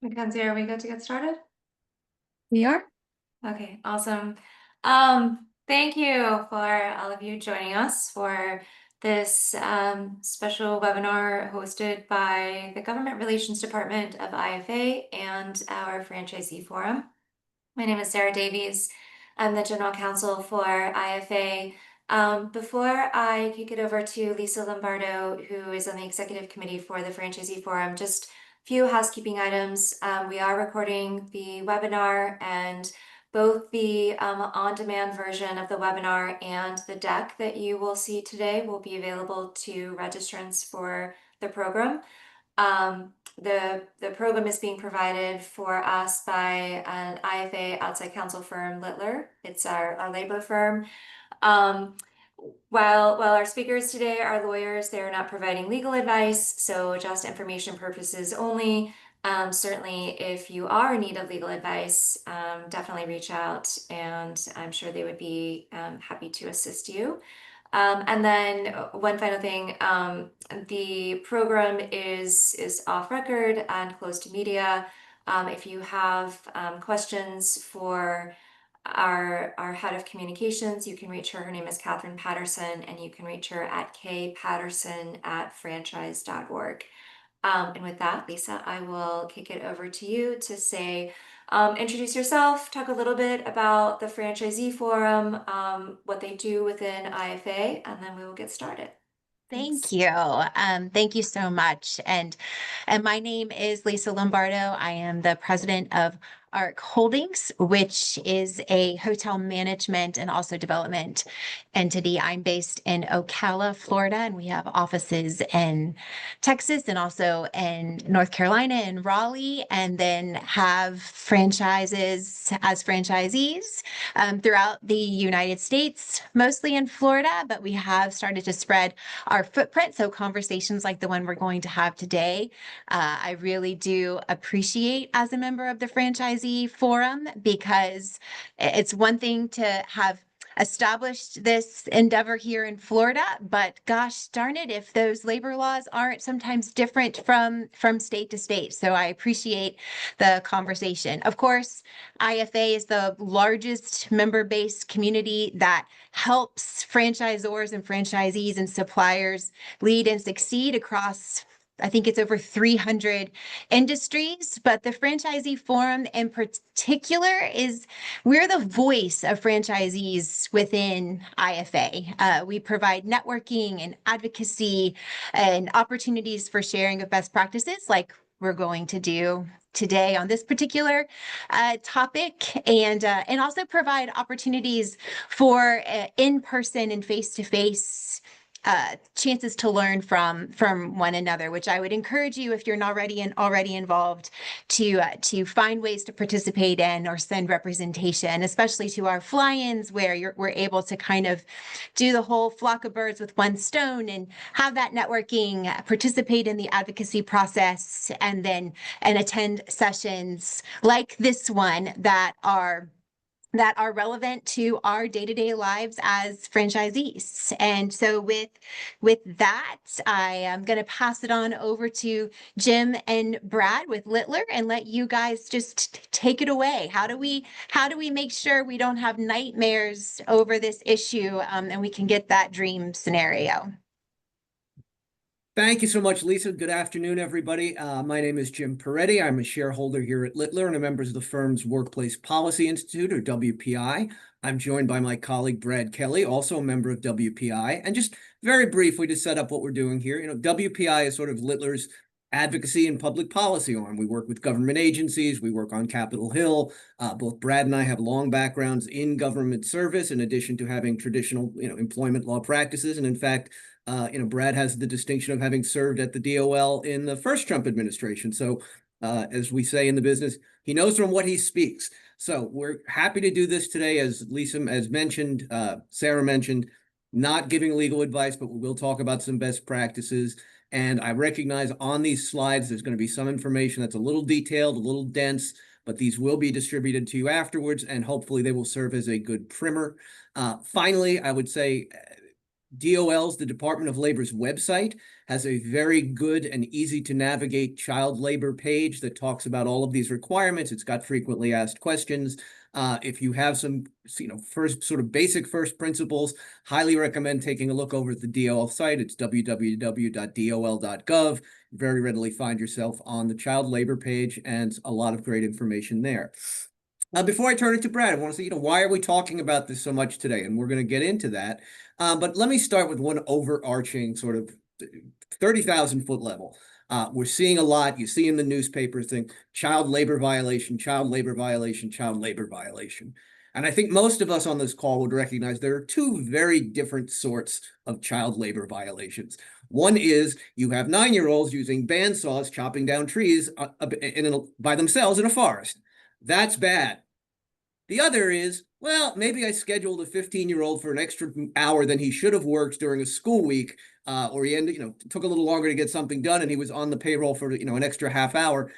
Mackenzie, are we good to get started? We are. Okay, awesome. Thank you for all of you joining us for this special webinar hosted by the Government Relations Department of IFA and our Franchisee Forum. My name is Sarah Davies. I'm the General Counsel for IFA. Before I kick it over to Lisa Lombardo, who is on the Executive Committee for the Franchisee Forum, just a few housekeeping items. We are recording the webinar, and both the on-demand version of the webinar and the deck that you will see today will be available to registrants for the program. The program is being provided for us by an IFA outside counsel firm, Littler. It's our labor firm. While our speakers today are lawyers, they're not providing legal advice, so just information purposes only. Certainly, if you are in need of legal advice, definitely reach out, and I'm sure they would be happy to assist you. And then one final thing, the program is off record and closed to media. If you have questions for our head of communications, you can reach her. Her name is Catherine Patterson, and you can reach her at kpatterson@franchise.org. And with that, Lisa, I will kick it over to you to say, introduce yourself, talk a little bit about the Franchisee Forum, what they do within IFA, and then we will get started. Thank you. Thank you so much. And my name is Lisa Lombardo. I am the president of ARK Holdings, which is a hotel management and also development entity. I'm based in Ocala, Florida, and we have offices in Texas and also in North Carolina and Raleigh, and then have franchises as franchisees throughout the United States, mostly in Florida, but we have started to spread our footprint. So conversations like the one we're going to have today, I really do appreciate as a member of the Franchisee Forum, because it's one thing to have established this endeavor here in Florida, but gosh darn it, if those labor laws aren't sometimes different from state to state. So I appreciate the conversation. Of course, IFA is the largest member-based community that helps franchisors and franchisees and suppliers lead and succeed across, I think it's over 300 industries, but the Franchisee Forum in particular we're the voice of franchisees within IFA. We provide networking and advocacy and opportunities for sharing of best practices, like we're going to do today on this particular topic, and also provide opportunities for in-person and face-to-face chances to learn from one another, which I would encourage you, if you're not already involved, to find ways to participate in or send representation, especially to our fly-ins, where we're able to kind of do the whole flock of birds with one stone and have that networking, participate in the advocacy process, and attend sessions like this one that are that are relevant to our day-to-day lives as franchisees. And so with that, I am going to pass it on over to Jim and Brad with Littler and let you guys just take it away. How do we make sure we don't have nightmares over this issue, and we can get that dream scenario? Thank you so much, Lisa. Good afternoon, everybody. My name is Jim Paretti. I'm a shareholder here at Littler and a member of the firm's Workplace Policy Institute, or WPI. I'm joined by my colleague, Brad Kelley, also a member of WPI. And just very briefly to set up what we're doing here, WPI is sort of Littler's advocacy and public policy arm. We work with government agencies. We work on Capitol Hill. Both Brad and I have long backgrounds in government service, in addition to having traditional, employment law practices. And in fact, Brad has the distinction of having served at the DOL in the first Trump administration. So, as we say in the business, he knows from what he speaks. So we're happy to do this today, as Lisa has mentioned, Sarah mentioned, not giving legal advice, but we will talk about some best practices. And I recognize on these slides, there's going to be some information that's a little detailed, a little dense, but these will be distributed to you afterwards, and hopefully they will serve as a good primer. Finally, I would say DOL's, the Department of Labor's website, has a very good and easy to navigate child labor page that talks about all of these requirements. It's got frequently asked questions. If you have some, first sort of basic first principles, highly recommend taking a look over at the DOL site. It's www.dol.gov. Very readily find yourself on the child labor page, and a lot of great information there. Before I turn it to Brad, I want to say, why are we talking about this so much today? And we're going to get into that. But let me start with one overarching sort of 30,000-foot level. We're seeing a lot. You see in the newspapers thing, child labor violation, child labor violation, child labor violation. And I think most of us on this call would recognize there are two very different sorts of child labor violations. One is you have 9-year-olds using bandsaws chopping down trees by themselves in a forest. That's bad. The other is, well, maybe I scheduled a 15-year-old for an extra hour than he should have worked during a school week, or he took a little longer to get something done, and he was on the payroll for an extra half hour.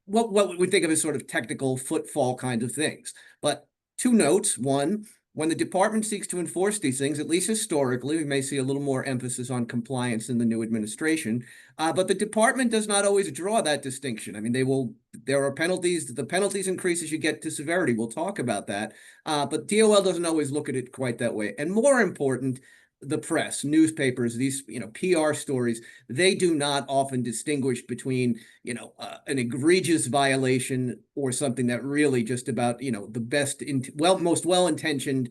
What we think of as sort of technical footfall kinds of things. But two notes: one, when the department seeks to enforce these things, at least historically, we may see a little more emphasis on compliance in the new administration. But the department does not always draw that distinction. I mean, there are penalties. The penalties increase as you get to severity. We'll talk about that. But DOL doesn't always look at it quite that way. And more important, the press, newspapers, these PR stories, they do not often distinguish between an egregious violation or something that really just about the most well-intentioned,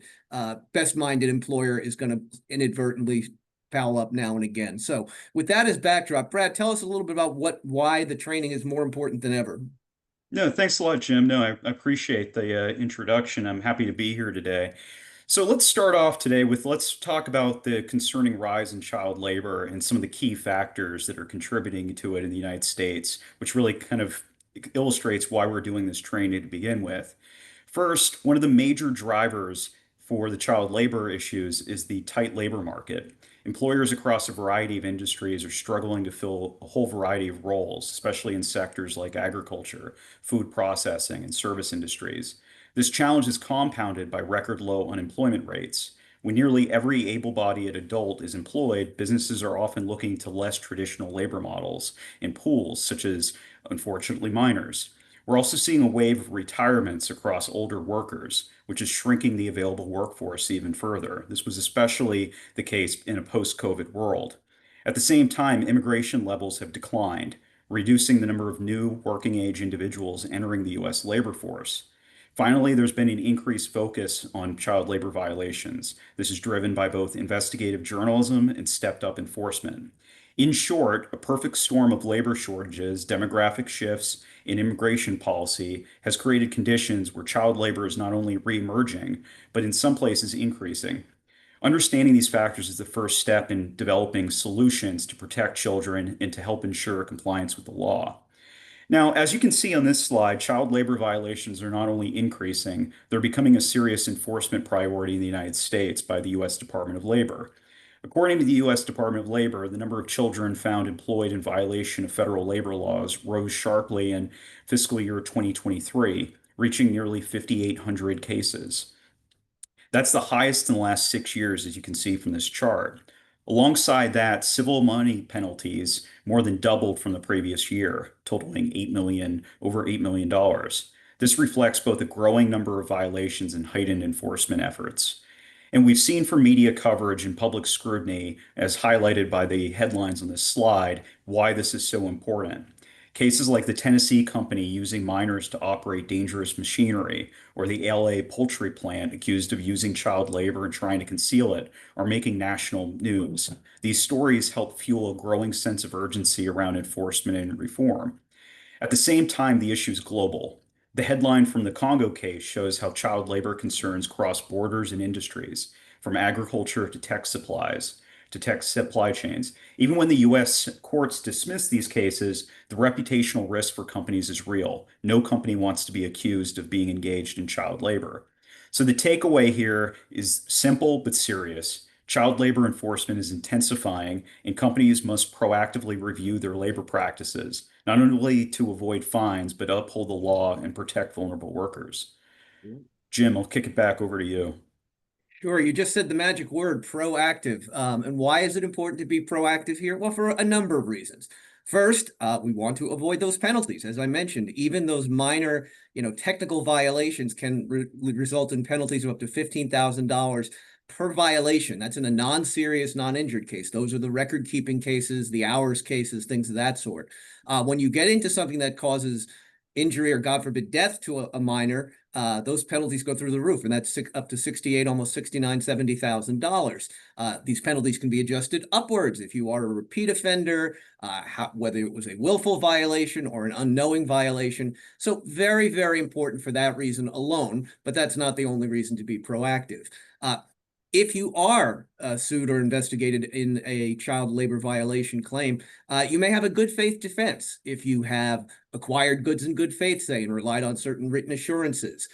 best-minded employer is going to inadvertently foul up now and again. So with that as backdrop, Brad, tell us a little bit about why the training is more important than ever. No, thanks a lot, Jim. No, I appreciate the introduction. I'm happy to be here today. So let's start off today with let's talk about the concerning rise in child labor and some of the key factors that are contributing to it in the United States, which really kind of illustrates why we're doing this training to begin with. First, one of the major drivers for the child labor issues is the tight labor market. Employers across a variety of industries are struggling to fill a whole variety of roles, especially in sectors like agriculture, food processing, and service industries. This challenge is compounded by record low unemployment rates. When nearly every able-bodied adult is employed, businesses are often looking to less traditional labor models and pools, such as, unfortunately, minors. We're also seeing a wave of retirements across older workers, which is shrinking the available workforce even further. This was especially the case in a post-COVID world. At the same time, immigration levels have declined, reducing the number of new working-age individuals entering the U.S. labor force. Finally, there's been an increased focus on child labor violations. This is driven by both investigative journalism and stepped-up enforcement. In short, a perfect storm of labor shortages, demographic shifts, and immigration policy has created conditions where child labor is not only re-emerging, but in some places increasing. Understanding these factors is the first step in developing solutions to protect children and to help ensure compliance with the law. Now, as you can see on this slide, child labor violations are not only increasing, they're becoming a serious enforcement priority in the United States by the U.S. Department of Labor. According to the U.S. Department of Labor, the number of children found employed in violation of federal labor laws rose sharply in fiscal year 2023, reaching nearly 5,800 cases. That's the highest in the last 6 years, as you can see from this chart. Alongside that, civil money penalties more than doubled from the previous year, totaling over $8 million. This reflects both a growing number of violations and heightened enforcement efforts. And we've seen from media coverage and public scrutiny, as highlighted by the headlines on this slide, why this is so important. Cases like the Tennessee company using minors to operate dangerous machinery, or the LA poultry plant accused of using child labor and trying to conceal it, are making national news. These stories help fuel a growing sense of urgency around enforcement and reform. At the same time, the issue is global. The headline from the Congo case shows how child labor concerns cross borders and industries, from agriculture to tech supplies to tech supply chains. Even when the US courts dismiss these cases, the reputational risk for companies is real. No company wants to be accused of being engaged in child labor. So the takeaway here is simple but serious. Child labor enforcement is intensifying, and companies must proactively review their labor practices, not only to avoid fines, but uphold the law and protect vulnerable workers. Jim, I'll kick it back over to you. Sure, you just said the magic word, proactive. And why is it important to be proactive here? Well, for a number of reasons. First, we want to avoid those penalties. As I mentioned, even those minor, technical violations can result in penalties of up to $15,000 per violation. That's in a non-serious, non-injured case. Those are the record-keeping cases, the hours cases, things of that sort. When you get into something that causes injury or, God forbid, death to a minor, those penalties go through the roof, and that's up to 68, almost 69, $70,000. These penalties can be adjusted upwards if you are a repeat offender, whether it was a willful violation or an unknowing violation. So very, very important for that reason alone, but that's not the only reason to be proactive. If you are sued or investigated in a child labor violation claim, you may have a good faith defense if you have acquired goods in good faith, say, and relied on certain written assurances.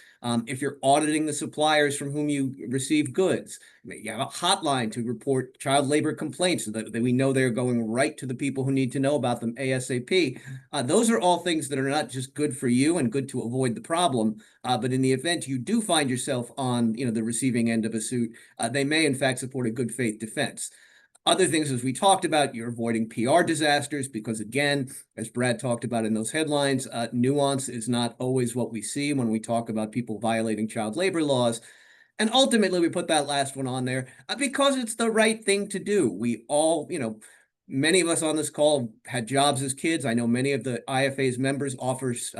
If you're auditing the suppliers from whom you receive goods, you have a hotline to report child labor complaints so that we know they're going right to the people who need to know about them ASAP. Those are all things that are not just good for you and good to avoid the problem, but in the event you do find yourself on the receiving end of a suit, they may in fact support a good faith defense. Other things, as we talked about, you're avoiding PR disasters because, again, as Brad talked about in those headlines, nuance is not always what we see when we talk about people violating child labor laws. And ultimately, we put that last one on there because it's the right thing to do. We all, many of us on this call had jobs as kids. I know many of the IFA's members offers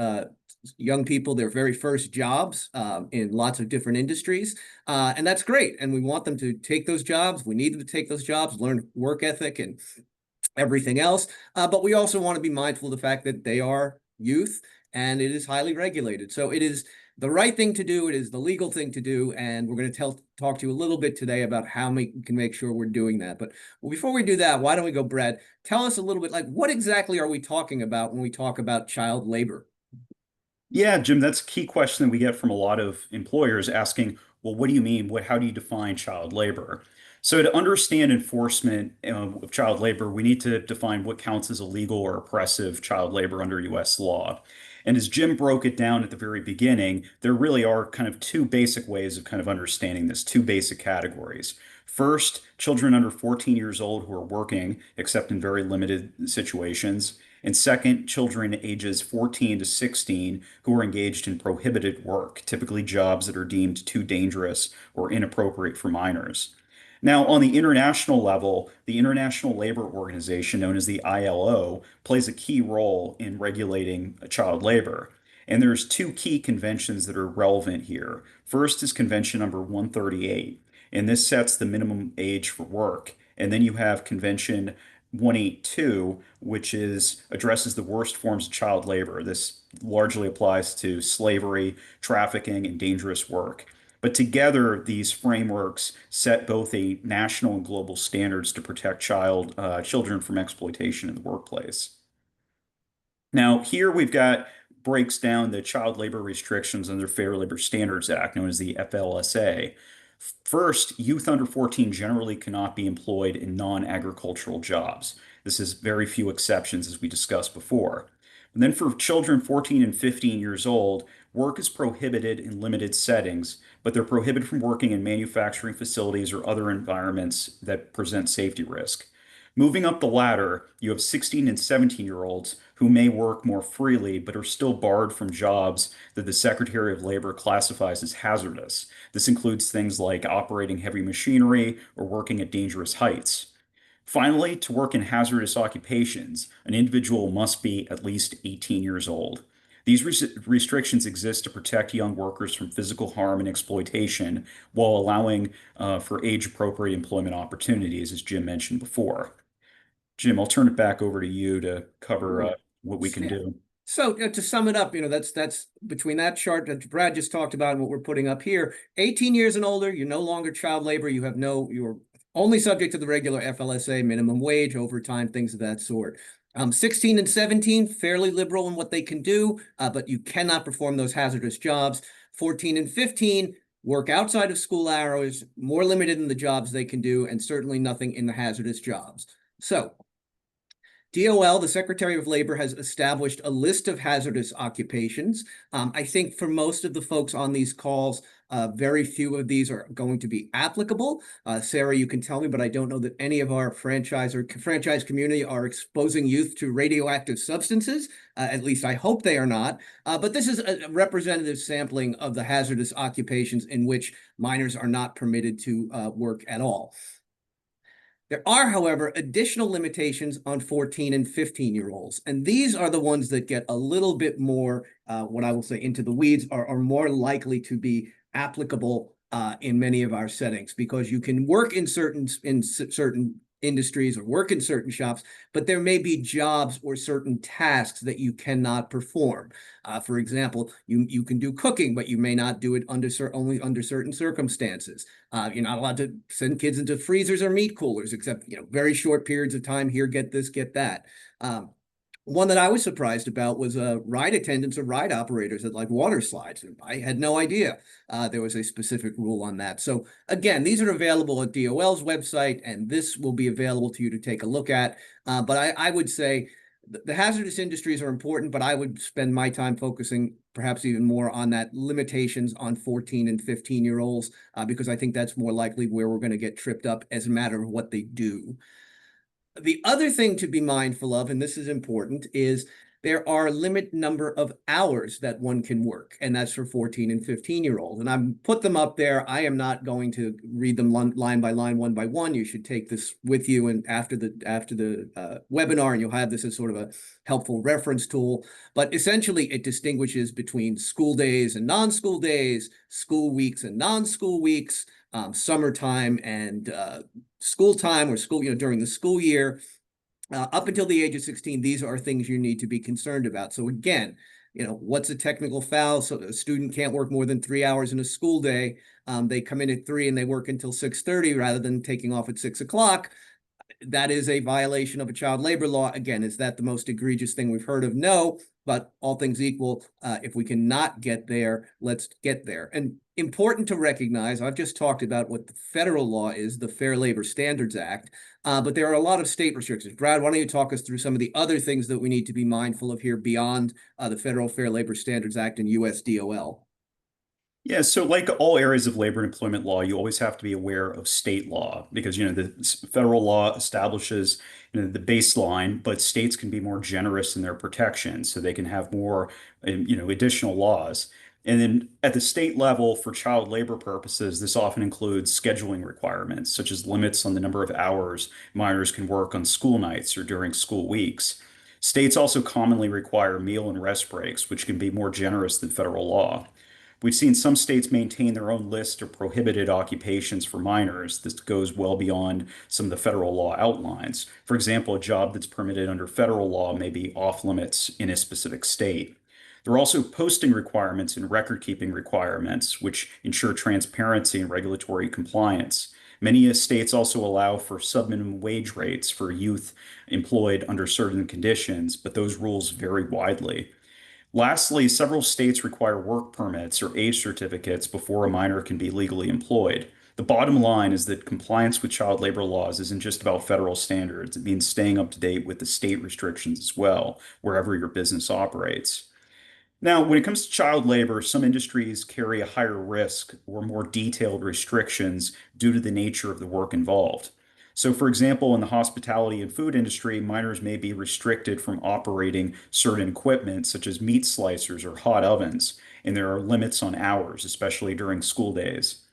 young people their very first jobs in lots of different industries. And that's great. And we want them to take those jobs. We need them to take those jobs, learn work ethic and everything else. But we also want to be mindful of the fact that they are youth and it is highly regulated. So it is the right thing to do. It is the legal thing to do. And we're going to talk to you a little bit today about how we can make sure we're doing that. But before we do that, why don't we go, Brad, tell us a little bit, like, what exactly are we talking about when we talk about child labor? Yeah, Jim, that's a key question that we get from a lot of employers asking, well, what do you mean? How do you define child labor? So to understand enforcement of child labor, we need to define what counts as illegal or oppressive child labor under US law. And as Jim broke it down at the very beginning, there really are kind of two basic ways of kind of understanding this, two basic categories. First, children under 14 years old who are working, except in very limited situations. And second, children ages 14 to 16 who are engaged in prohibited work, typically jobs that are deemed too dangerous or inappropriate for minors. Now, on the international level, the International Labor Organization, known as the ILO, plays a key role in regulating child labor. And there's two key conventions that are relevant here. First is Convention number 138, and this sets the minimum age for work. And then you have Convention 182, which addresses the worst forms of child labor. This largely applies to slavery, trafficking, and dangerous work. But together, these frameworks set both a national and global standards to protect children from exploitation in the workplace. Now, here we've got breaks down the child labor restrictions under Fair Labor Standards Act, known as the FLSA. First, youth under 14 generally cannot be employed in non-agricultural jobs. This has very few exceptions, as we discussed before. And then for children 14 and 15 years old, work is prohibited in limited settings, but they're prohibited from working in manufacturing facilities or other environments that present safety risk. Moving up the ladder, you have 16 and 17-year-olds who may work more freely but are still barred from jobs that the Secretary of Labor classifies as hazardous. This includes things like operating heavy machinery or working at dangerous heights. Finally, to work in hazardous occupations, an individual must be at least 18 years old. These restrictions exist to protect young workers from physical harm and exploitation while allowing for age-appropriate employment opportunities, as Jim mentioned before. Jim, I'll turn it back over to you to cover Sure. what we can Yeah. do. So to sum it up, that's between that chart that Brad just talked about and what we're putting up here. 18 years and older, you're no longer child labor. You're only subject to the regular FLSA, minimum wage, overtime, things of that sort. 16 and 17, fairly liberal in what they can do, but you cannot perform those hazardous jobs. 14 and 15, work outside of school hours, more limited in the jobs they can do, and certainly nothing in the hazardous jobs. So DOL, the Secretary of Labor, has established a list of hazardous occupations. I think for most of the folks on these calls, very few of these are going to be applicable. Sarah, you can tell me, but I don't know that any of our franchise community are exposing youth to radioactive substances. At least I hope they are not. But this is a representative sampling of the hazardous occupations in which minors are not permitted to work at all. There are, however, additional limitations on 14 and 15-year-olds, and these are the ones that get a little bit more, what I will say, into the weeds, are more likely to be applicable in many of our settings, because you can work in certain industries or work in certain shops, but there may be jobs or certain tasks that you cannot perform. For example, you can do cooking, but you may not do it only under certain circumstances. You're not allowed to send kids into freezers or meat coolers, except very short periods of time. Here, get this, get that. One that I was surprised about was ride attendants or ride operators at like water slides. I had no idea there was a specific rule on that. So again, these are available at DOL's website, and this will be available to you to take a look at. But I would say the hazardous industries are important, but I would spend my time focusing perhaps even more on that limitations on 14 and 15-year-olds, because I think that's more likely where we're going to get tripped up as a matter of what they do. The other thing to be mindful of, and this is important, is there are a limit number of hours that one can work, and that's for 14 and 15-year-olds. And I've put them up there. I am not going to read them line by line, one by one. You should take this with you, and after the webinar, and you'll have this as sort of a helpful reference tool. But essentially, it distinguishes between school days and non-school days, school weeks and non-school weeks, summertime and school time or school, during the school year. Up until the age of 16, these are things you need to be concerned about. So again, what's a technical foul? So a student can't work more than 3 hours in a school day. They come in at 3 and they work until 6:30 rather than taking off at 6 o'clock. That is a violation of a child labor law. Again, is that the most egregious thing we've heard of? No, but all things equal, if we cannot get there, let's get there. And important to recognize, I've just talked about what the federal law is, the Fair Labor Standards Act, but there are a lot of state restrictions. Brad, why don't you talk us through some of the other things that we need to be mindful of here beyond the Federal Fair Labor Standards Act and US DOL? Yeah, so like all areas of labor and employment law, you always have to be aware of state law because, the federal law establishes, the baseline, but states can be more generous in their protections, so they can have more, additional laws. And then at the state level, for child labor purposes, this often includes scheduling requirements, such as limits on the number of hours minors can work on school nights or during school weeks. States also commonly require meal and rest breaks, which can be more generous than federal law. We've seen some states maintain their own list of prohibited occupations for minors. This goes well beyond some of the federal law outlines. For example, a job that's permitted under federal law may be off limits in a specific state. There are also posting requirements and record-keeping requirements, which ensure transparency and regulatory compliance. Many states also allow for subminimum wage rates for youth employed under certain conditions, but those rules vary widely. Lastly, several states require work permits or age certificates before a minor can be legally employed. The bottom line is that compliance with child labor laws isn't just about federal standards. It means staying up to date with the state restrictions as well, wherever your business operates. Now, when it comes to child labor, some industries carry a higher risk or more detailed restrictions due to the nature of the work involved. So, for example, in the hospitality and food industry, minors may be restricted from operating certain equipment, such as meat slicers or hot ovens, and there are limits on hours, especially during school days.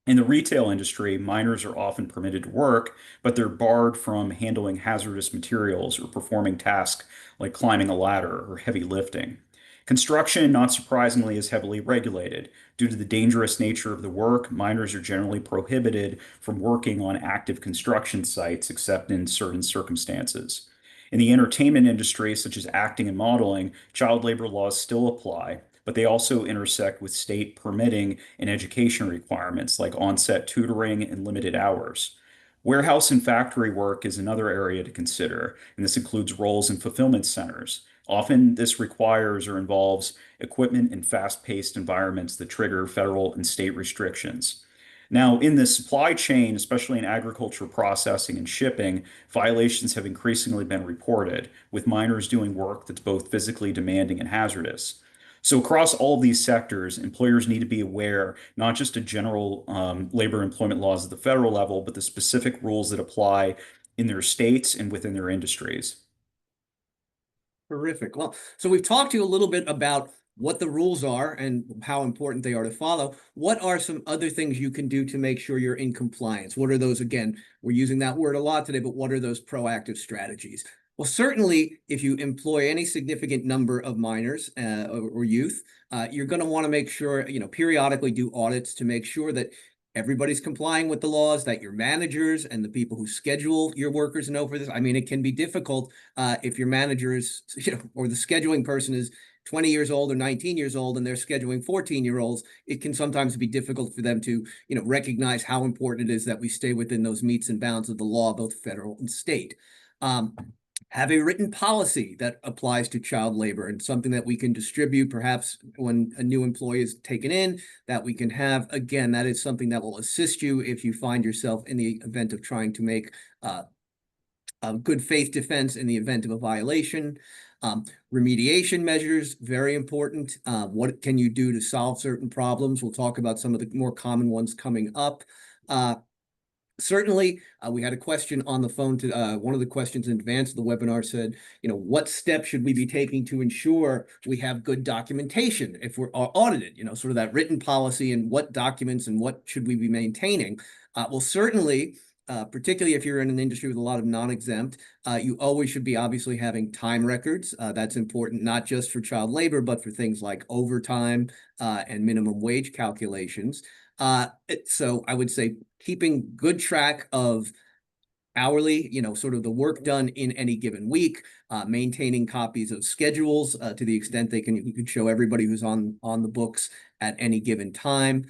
In the retail industry, minors are often permitted to work, but they're barred from handling hazardous materials or performing tasks like climbing a ladder or heavy lifting. Construction, not surprisingly, is heavily regulated. Due to the dangerous nature of the work, minors are generally prohibited from working on active construction sites except in certain circumstances. In the entertainment industry, such as acting and modeling, child labor laws still apply, but they also intersect with state permitting and education requirements like on-set tutoring and limited hours. Warehouse and factory work is another area to consider, and this includes roles in fulfillment centers. Often, this requires or involves equipment in fast-paced environments that trigger federal and state restrictions. Now, in the supply chain, especially in agriculture processing and shipping, violations have increasingly been reported, with minors doing work that's both physically demanding and hazardous. So, across all of these sectors, employers need to be aware not just of general labor employment laws at the federal level, but the specific rules that apply in their states and within their industries. Terrific. Well, so we've talked to you a little bit about what the rules are and how important they are to follow. What are some other things you can do to make sure you're in compliance? What are those, again, we're using that word a lot today, but what are those proactive strategies? Well, certainly, if you employ any significant number of minors or youth, you're going to want to make sure, periodically do audits to make sure that everybody's complying with the laws, that your managers and the people who schedule your workers know for this. I mean, it can be difficult if your manager is, or the scheduling person is 20 years old or 19 years old and they're scheduling 14-year-olds. It can sometimes be difficult for them to, recognize how important it is that we stay within those metes and bounds of the law, both federal and state. Have a written policy that applies to child labor and something that we can distribute perhaps when a new employee is taken in, that we can have. Again, that is something that will assist you if you find yourself in the event of trying to make a good faith defense in the event of a violation. Remediation measures, very important. What can you do to solve certain problems? We'll talk about some of the more common ones coming up. Certainly, we had a question on the phone to one of the questions in advance of the webinar said, what steps should we be taking to ensure we have good documentation if we're audited, sort of that written policy and what documents and what should we be maintaining? Well, certainly, particularly if you're in an industry with a lot of non-exempt, you always should be obviously having time records. That's important, not just for child labor, but for things like overtime and minimum wage calculations. So I would say keeping good track of hourly, sort of the work done in any given week, maintaining copies of schedules to the extent you can show everybody who's on the books at any given time.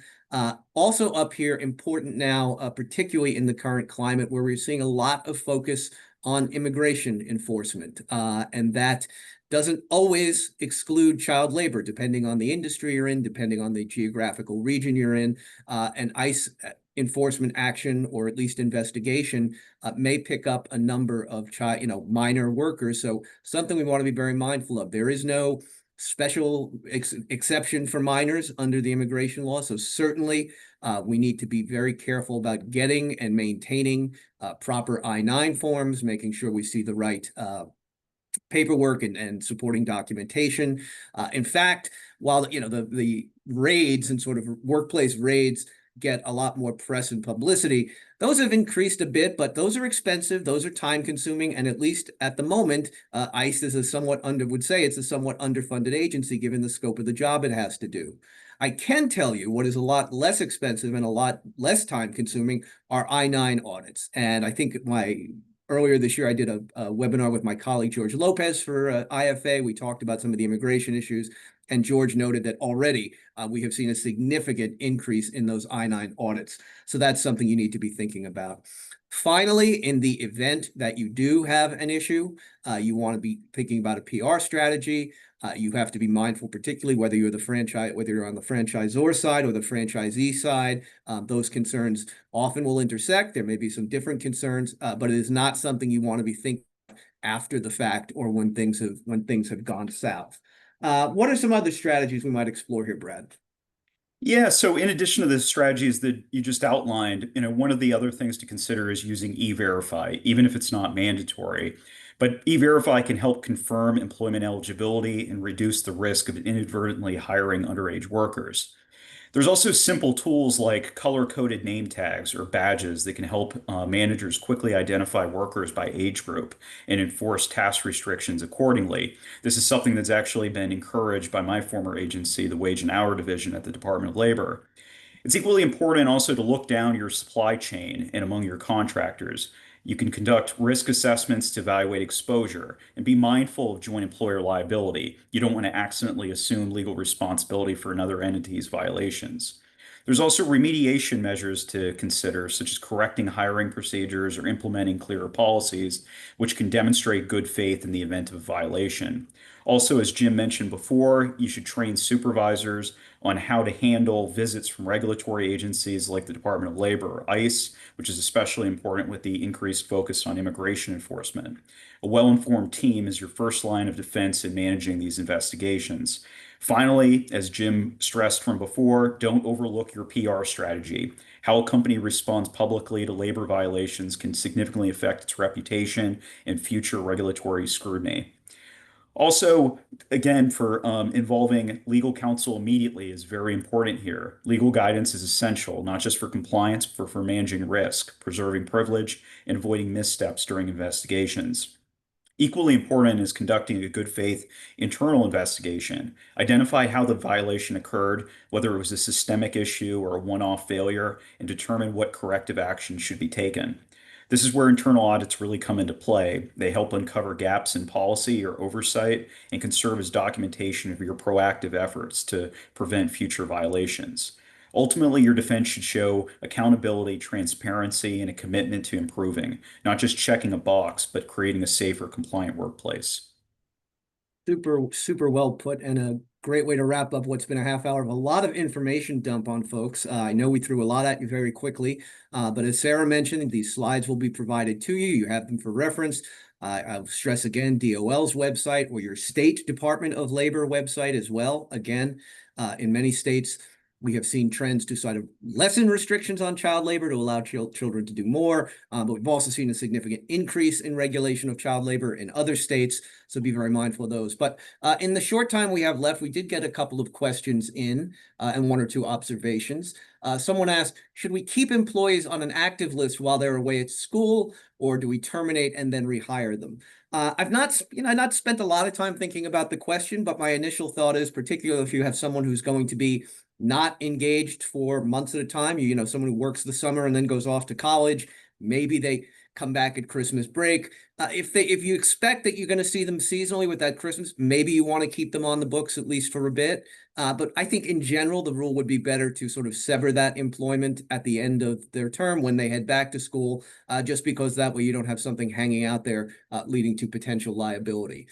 Also up here, important now, particularly in the current climate where we're seeing a lot of focus on immigration enforcement, and that doesn't always exclude child labor, depending on the industry you're in, depending on the geographical region you're in, and ICE enforcement action or at least investigation may pick up a number of minor workers. So something we want to be very mindful of. There is no special exception for minors under the immigration law. So certainly we need to be very careful about getting and maintaining proper I-9 forms, making sure we see the right paperwork and supporting documentation. In fact, while the raids and sort of workplace raids get a lot more press and publicity, those have increased a bit, but those are expensive, those are time consuming, and at least at the moment, ICE is it's a somewhat underfunded agency given the scope of the job it has to do. I can tell you what is a lot less expensive and a lot less time consuming are I-9 audits. And I think earlier this year, I did a webinar with my colleague, George Lopez for IFA. We talked about some of the immigration issues, and George noted that already we have seen a significant increase in those I-9 audits. So that's something you need to be thinking about. Finally, in the event that you do have an issue, you want to be thinking about a PR strategy. You have to be mindful, particularly whether you're on the franchisor side or the franchisee side. Those concerns often will intersect. There may be some different concerns, but it is not something you want to be thinking after the fact or when things have gone south. What are some other strategies we might explore here, Brad? Yeah, so in addition to the strategies that you just outlined, one of the other things to consider is using E-Verify, even if it's not mandatory. But E-Verify can help confirm employment eligibility and reduce the risk of inadvertently hiring underage workers. There's also simple tools like color-coded name tags or badges that can help managers quickly identify workers by age group and enforce task restrictions accordingly. This is something that's actually been encouraged by my former agency, the Wage and Hour Division at the Department of Labor. It's equally important also to look down your supply chain and among your contractors. You can conduct risk assessments to evaluate exposure and be mindful of joint employer liability. You don't want to accidentally assume legal responsibility for another entity's violations. There's also remediation measures to consider, such as correcting hiring procedures or implementing clearer policies, which can demonstrate good faith in the event of a violation. Also, as Jim mentioned before, you should train supervisors on how to handle visits from regulatory agencies like the Department of Labor or ICE, which is especially important with the increased focus on immigration enforcement. A well-informed team is your first line of defense in managing these investigations. Finally, as Jim stressed from before, don't overlook your PR strategy. How a company responds publicly to labor violations can significantly affect its reputation and future regulatory scrutiny. Also, again, for involving legal counsel immediately is very important here. Legal guidance is essential, not just for compliance, but for managing risk, preserving privilege, and avoiding missteps during investigations. Equally important is conducting a good faith internal investigation. Identify how the violation occurred, whether it was a systemic issue or a one-off failure, and determine what corrective action should be taken. This is where internal audits really come into play. They help uncover gaps in policy or oversight and can serve as documentation of your proactive efforts to prevent future violations. Ultimately, your defense should show accountability, transparency, and a commitment to improving, not just checking a box, but creating a safer, compliant workplace. Super well put, and a great way to wrap up what's been a half hour of a lot of information dump on folks. I know we threw a lot at you very quickly, but as Sarah mentioned, these slides will be provided to you. You have them for reference. I'll stress again, DOL's website or your state Department of Labor website as well. Again, in many states, we have seen trends to sort of lessen restrictions on child labor to allow children to do more, but we've also seen a significant increase in regulation of child labor in other states, so be very mindful of those. But in the short time we have left, we did get a couple of questions in and one or two observations. Someone asked, should we keep employees on an active list while they're away at school, or do we terminate and then rehire them? I've not spent a lot of time thinking about the question, but my initial thought is, particularly if you have someone who's going to be not engaged for months at a time, someone who works the summer and then goes off to college, maybe they come back at Christmas break. If you expect that you're going to see them seasonally with that Christmas, maybe you want to keep them on the books at least for a bit. But I think in general, the rule would be better to sort of sever that employment at the end of their term when they head back to school, just because that way you don't have something hanging out there leading to potential liability.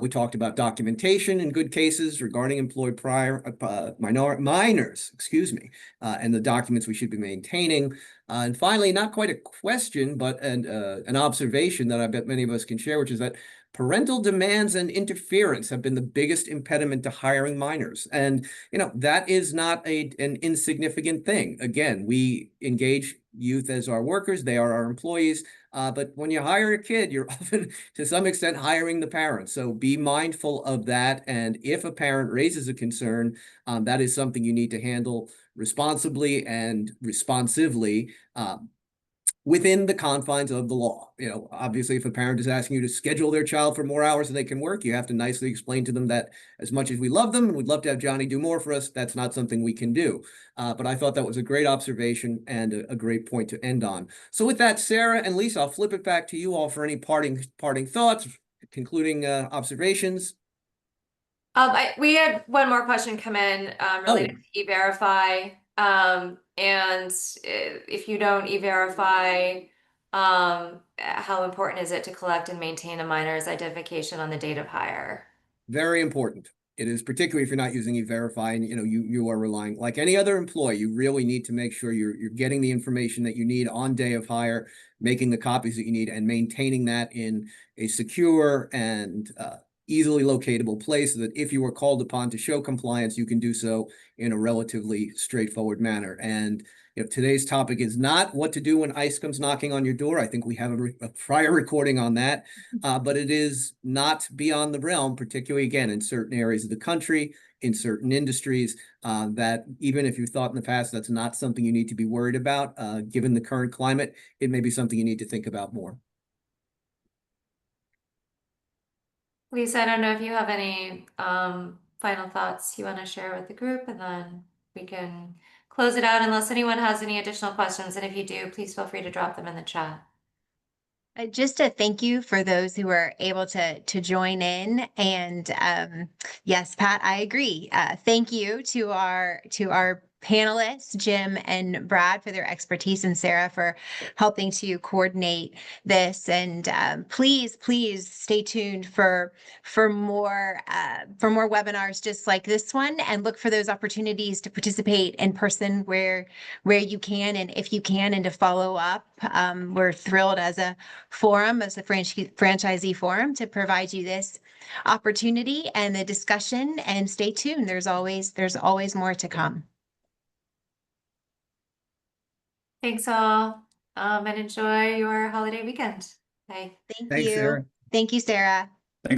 We talked about documentation in good cases regarding employed minors, and the documents we should be maintaining. And finally, not quite a question, but an observation that I bet many of us can share, which is that parental demands and interference have been the biggest impediment to hiring minors. And, that is not an insignificant thing. Again, we engage youth as our workers. They are our employees. But when you hire a kid, you're often, to some extent, hiring the parents. So be mindful of that. And if a parent raises a concern, that is something you need to handle responsibly and responsively within the confines of the law. Obviously, if a parent is asking you to schedule their child for more hours than they can work, you have to nicely explain to them that as much as we love them and we'd love to have Johnny do more for us, that's not something we can do. But I thought that was a great observation and a great point to end on. So with that, Sarah and Lisa, I'll flip it back to you all for any parting thoughts, concluding observations. We had one more question come in related to E-Verify. And if you don't E-Verify how important is it to collect and maintain a minor's identification on the date of hire? Very important. It is, particularly if you're not using E-Verify and you are relying, like any other employee, you really need to make sure you're getting the information that you need on day of hire, making the copies that you need, and maintaining that in a secure and easily locatable place so that if you are called upon to show compliance, you can do so in a relatively straightforward manner. And today's topic is not what to do when ICE comes knocking on your door. I think we have a prior recording on that. But it is not beyond the realm, particularly again in certain areas of the country, in certain industries, that even if you thought in the past that's not something you need to be worried about, given the current climate, it may be something you need to think about more. Lisa, I don't know if you have any final thoughts you want to share with the group, and then we can close it out unless anyone has any additional questions. And if you do, please feel free to drop them in the chat. Just a thank you for those who were able to join in, and yes, Pat, I agree. Thank you to our panelists, Jim and Brad, for their expertise, and Sarah for helping to coordinate this. And please stay tuned for more webinars just like this one, and look for those opportunities to participate in person where you can, and if you can, and to follow up. We're thrilled as a forum, as a franchisee forum, to provide you this opportunity and the discussion. And stay tuned. There's always more to come. Thanks all, and enjoy your holiday weekend. Bye. Thank Thanks, you. Sarah. Thank you, Sarah.